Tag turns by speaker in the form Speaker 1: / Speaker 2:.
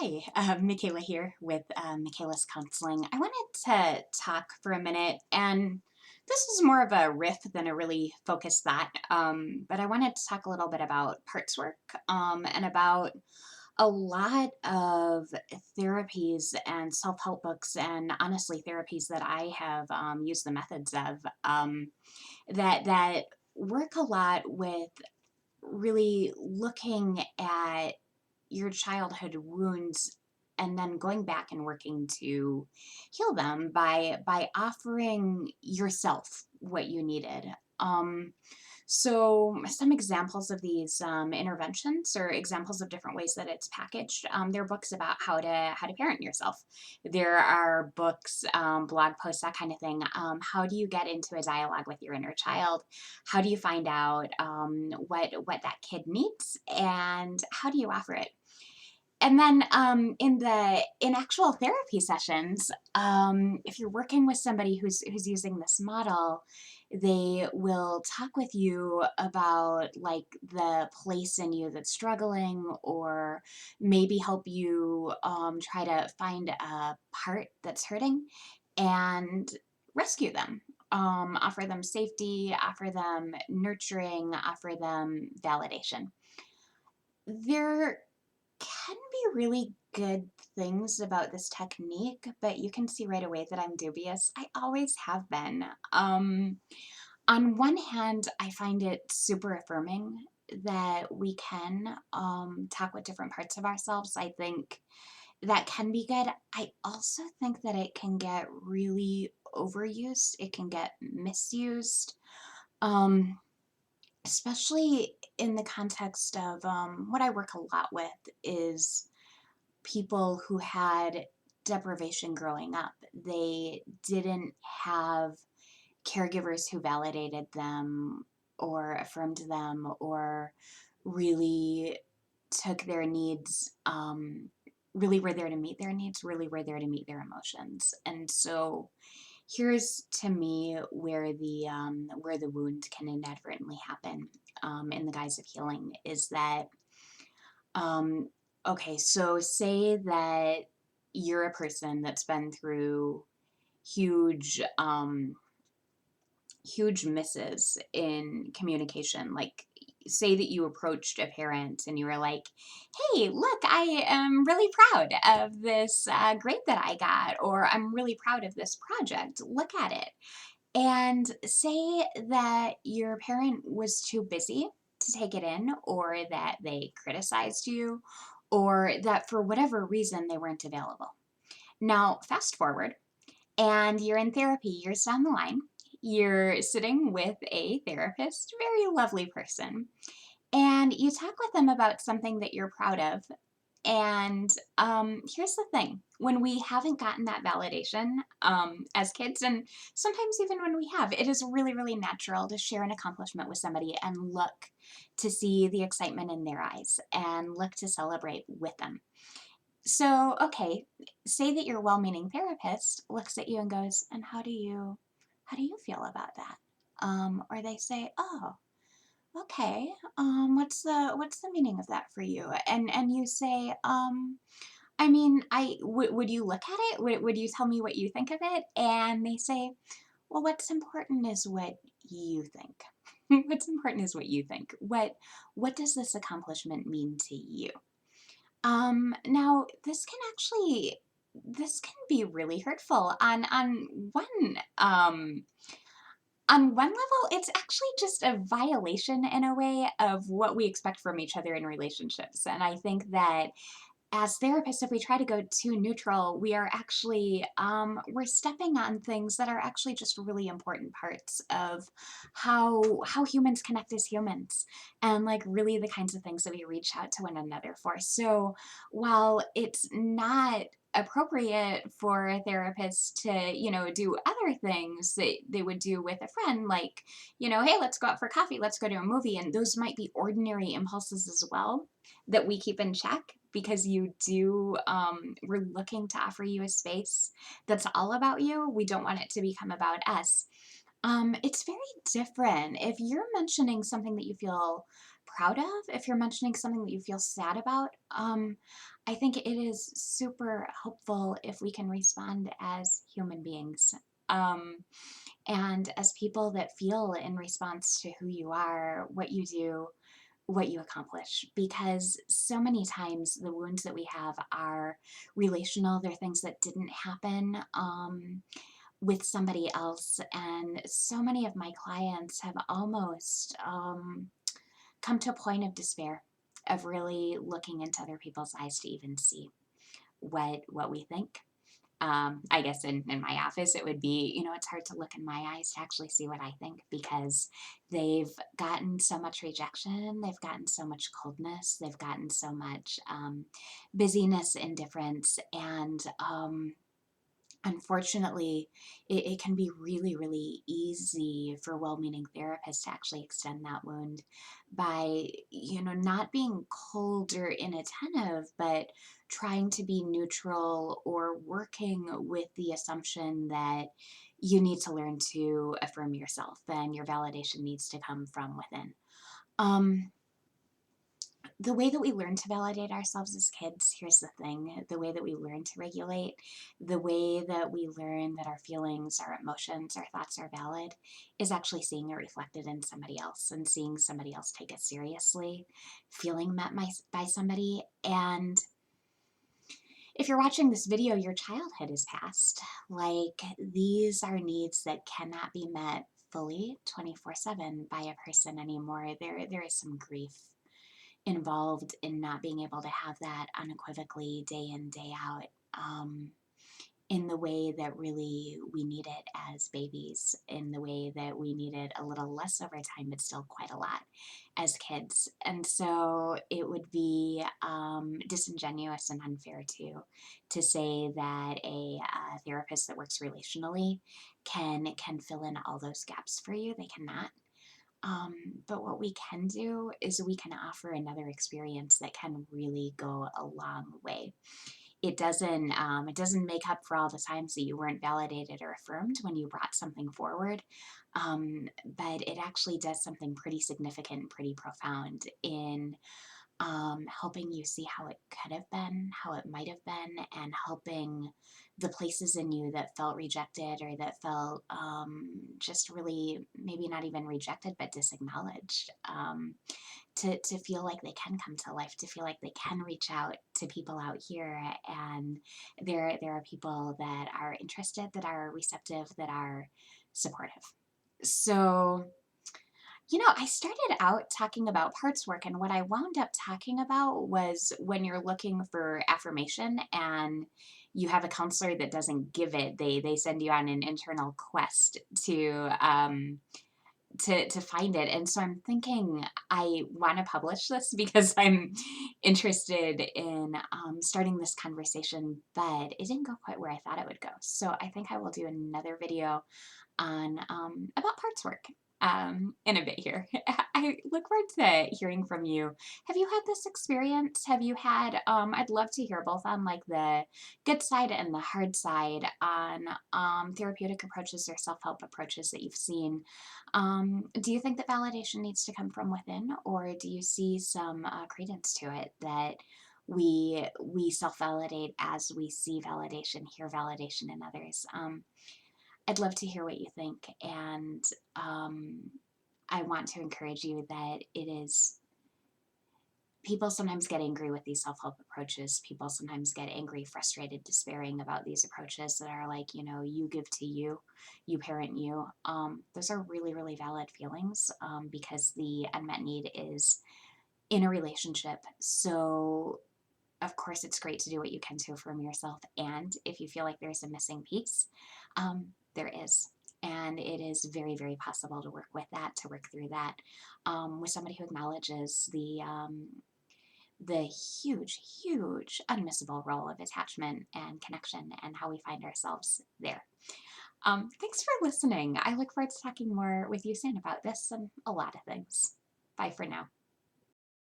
Speaker 1: Hi, Michaela here with Michaela's Counseling. I wanted to talk for a minute, and this is more of a riff than a really focused thought, but I wanted to talk a little bit about parts work and about a lot of therapies and self-help books, and honestly, therapies that I have used the methods of that work a lot with really looking at your childhood wounds and then going back and working to heal them by offering yourself what you needed. So some examples of these interventions or examples of different ways that it's packaged. There are books about how to parent yourself. There are books, blog posts, that kind of thing. How do you get into a dialogue with your inner child? How do you find out what that kid needs, and how do you offer it? And then in actual therapy sessions, if you're working with somebody who's using this model, they will talk with you about like the place in you that's struggling, or maybe help you try to find a part that's hurting and rescue them. Offer them safety, offer them nurturing, offer them validation. There can be really good things about this technique, but you can see right away that I'm dubious. I always have been. On one hand, I find it super affirming that we can talk with different parts of ourselves. I think that can be good. I also think that it can get really overused, it can get misused. Um, Especially in the context of what I work a lot with is people who had deprivation growing up. They didn't have caregivers who validated them or affirmed them or really took their needs, really were there to meet their needs, really were there to meet their emotions. And so here's to me where the wound can inadvertently happen in the guise of healing is that um, okay, so say that you're a person that's been through huge, huge misses in communication. Like, say that you approached a parent and you were like, hey, look, I am really proud of this grade that I got, or I'm really proud of this project. Look at it. And say that your parent was too busy to take it in, or that they criticized you, or that for whatever reason they weren't available. Now, fast forward, and you're in therapy years down the line. You're sitting with a therapist, very lovely person, and you talk with them about something that you're proud of. And here's the thing, when we haven't gotten that validation as kids, and sometimes even when we have, it is really, really natural to share an accomplishment with somebody and look to see the excitement in their eyes and look to celebrate with them. So, okay, say that your well-meaning therapist looks at you and goes, and how do you feel about that? Or they say, oh, okay, what's the meaning of that for you? And you say, I mean, would you look at it? Would you tell me what you think of it? And they say, well, what's important is what you think. What's important is what you think. What does this accomplishment mean to you? Now this can be really hurtful on one level, it's actually just a violation in a way of what we expect from each other in relationships. And I think that as therapists, if we try to go too neutral, we are actually we're stepping on things that are actually just really important parts of how humans connect as humans, and like really the kinds of things that we reach out to one another for. So while it's not appropriate for a therapist to do other things that they would do with a friend, like hey, let's go out for coffee, let's go to a movie, and those might be ordinary impulses as well that we keep in check, because we're looking to offer you a space that's all about you. We don't want it to become about us. It's very different if you're mentioning something that you feel proud of, if you're mentioning something that you feel sad about, I think it is super helpful if we can respond as human beings. Um, and as people that feel in response to who you are, what you do, what you accomplish, because so many times the wounds that we have are relational. They're things that didn't happen with somebody else. And so many of my clients have almost come to a point of despair, of really looking into other people's eyes to even see what we think. I guess in my office, it would be, it's hard to look in my eyes to actually see what I think, because they've gotten so much rejection, they've gotten so much coldness, they've gotten so much busyness, indifference, and unfortunately, it can be really, really easy for well-meaning therapists to actually extend that wound by, not being cold or inattentive, but trying to be neutral or working with the assumption that you need to learn to affirm yourself and your validation needs to come from within. Um, the way that we learn to validate ourselves as kids, here's the thing, the way that we learn to regulate, the way that we learn that our feelings, our emotions, our thoughts are valid, is actually seeing it reflected in somebody else and seeing somebody else take it seriously, feeling met by somebody. And if you're watching this video, your childhood is past. Like, these are needs that cannot be met fully 24/7 by a person anymore. There is some grief involved in not being able to have that unequivocally day in, day out, in the way that really we need it as babies, in the way that we need it a little less over time, but still quite a lot as kids. And so it would be disingenuous and unfair to say that a therapist that works relationally can fill in all those gaps for you. They cannot. But what we can do is we can offer another experience that can really go a long way. It doesn't make up for all the times that you weren't validated or affirmed when you brought something forward, but it actually does something pretty significant and pretty profound in helping you see how it could have been, how it might have been, and helping the places in you that felt rejected or that felt just really maybe not even rejected but disacknowledged, to feel like they can come to life, to feel like they can reach out to people out here, and there are people that are interested, that are receptive, that are supportive. So I started out talking about parts work, and what I wound up talking about was when you're looking for affirmation and you have a counselor that doesn't give it, they send you on an internal quest to find it. And so I'm thinking I want to publish this because I'm interested in starting this conversation, but it didn't go quite where I thought it would go. So I think I will do another video on about parts work in a bit here. I look forward to hearing from you. Have you had this experience? Have you had, I'd love to hear both on like the good side and the hard side on therapeutic approaches or self-help approaches that you've seen. Do you think that validation needs to come from within, or do you see some credence to it that we self-validate as we see validation, hear validation in others? I'd love to hear what you think, and I want to encourage you that it is. People sometimes get angry with these self-help approaches. People sometimes get angry, frustrated, despairing about these approaches that are like, you give to you, you parent you. Those are really, really valid feelings, because the unmet need is in a relationship. So, of course, it's great to do what you can to affirm yourself. And if you feel like there's a missing piece, there is. And it is very, very possible to work with that, to work through that, with somebody who acknowledges the huge, huge, unmissable role of attachment and connection and how we find ourselves there. Thanks for listening. I look forward to talking more with you soon about this and a lot of things. Bye for now.